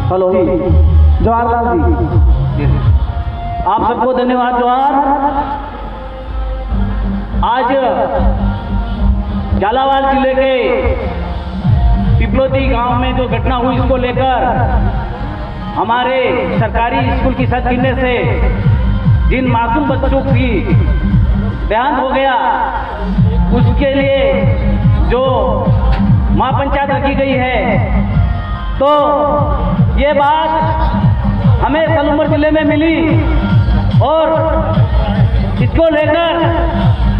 Hello Jawaharlal ji, आप सबको धन्यवाद। जवाहर, आज झालावाड़ जिले के पिपलोदी गांव में जो घटना हुई, इसको लेकर हमारे सरकारी स्कूल की छत गिरने से जिन मासूम बच्चों की देहांत हो गया, उसके लिए जो महापंचायत रखी गई है, तो ये बात हमें सलूमर जिले में मिली और इसको लेकर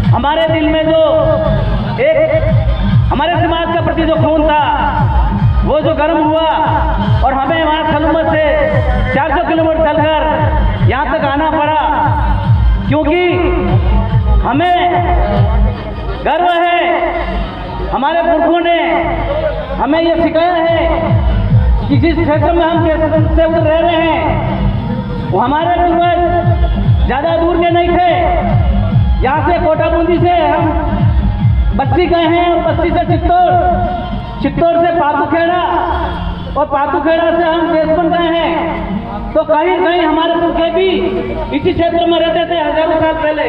हमारे दिल में जो एक हमारे समाज के प्रति जो खून था वो जो गर्म हुआ और हमें वहाँ सलूमर से 400 किलोमीटर चलकर यहाँ तक आना पड़ा, क्योंकि हमें गर्व है, हमारे पुरखों ने हमें ये सिखाया है कि जिस क्षेत्र में हम से उतर रहे हैं वो हमारे पूर्वज ज़्यादा दूर के नहीं थे। यहाँ से कोटा बूंदी से हम बस्ती गए हैं और बस्ती से चित्तौड़ से पातूखेड़ा और पातूखेड़ा से हम देशबन गए हैं। तो कहीं कहीं हमारे पुरखे भी इसी क्षेत्र में रहते थे हजारों साल पहले।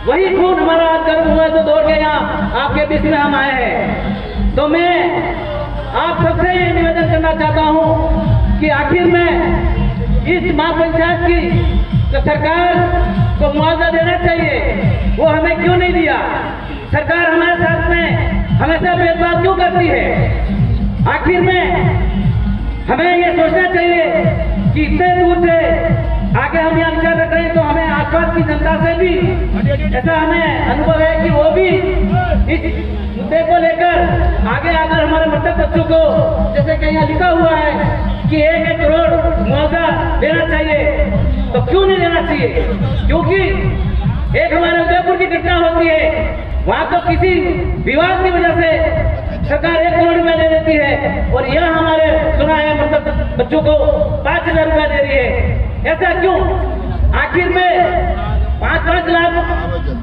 वही खून हमारा आज गर्म हुआ तो दौड़ के यहाँ आपके बीच में हम आए हैं। तो मैं आप सबसे ये निवेदन करना चाहता हूँ कि आखिर में इस महापंचायत की तो सरकार को मुआवजा देना चाहिए, वो हमें क्यों नहीं दिया? सरकार हमारे साथ में हमेशा भेदभाव क्यों करती है? आखिर में हमें ये सोचना चाहिए कि इतने दूर से आगे हम यहाँ विचार रख रहे हैं, तो हमें आसपास की जनता से भी ऐसा हमें अनुभव है कि वो भी इस मुद्दे को लेकर आगे आकर हमारे मृतक बच्चों को, जैसे कि यहाँ लिखा हुआ है कि 1-1 करोड़ मुआवजा देना चाहिए, तो क्यों नहीं देना चाहिए? क्योंकि एक हमारे उदयपुर की घटना होती है, वहाँ तो किसी विवाद की वजह से सरकार 1 करोड़ रुपया दे देती है और यह हमारे सुना है मतलब बच्चों को 5,000 रुपया दे रही है। ऐसा क्यों? आखिर में 5-5 लाख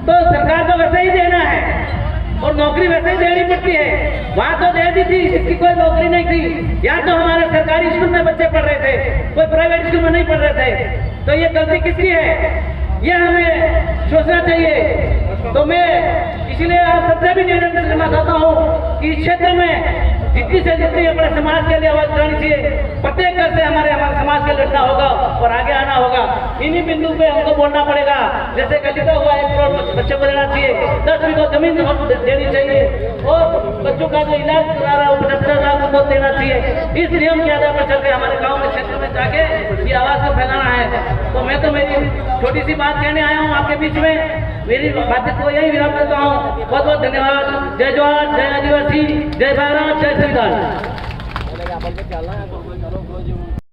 तो सरकार को वैसे ही देना है और नौकरी वैसे ही देनी पड़ती है। वहाँ तो दे दी थी, इसकी कोई नौकरी नहीं थी। या तो हमारे सरकारी स्कूल में बच्चे पढ़ रहे थे, कोई प्राइवेट स्कूल में नहीं पढ़ रहे थे। तो ये गलती किसकी है, यह हमें सोचना चाहिए। तो मैं इसलिए आप सबसे भी निवेदन करना चाहता हूँ कि इस क्षेत्र में जितनी से जितनी अपने समाज के लिए आवाज उठानी चाहिए। प्रत्येक घर से हमारे समाज के लड़ना होगा और आगे आना होगा। इन्हीं बिंदु पे हमको बोलना पड़ेगा। जैसे कि लिखा हुआ 1 करोड़ बच्चे को देना चाहिए, 10 बीघा जमीन देनी चाहिए और बच्चों का जो इलाज करा रहा है 75 लाख उनको देना चाहिए। इस नियम के आधार पर चल के हमारे गाँव में क्षेत्र में जाके ये आवाज को फैलाना है। तो मैं तो मेरी छोटी सी बात कहने आया हूँ आपके बीच में। मेरी बात को यही विराम देता हूँ। बहुत बहुत धन्यवाद। जय जवाहर, जय आदिवासी, जय भारत, जय संविधान।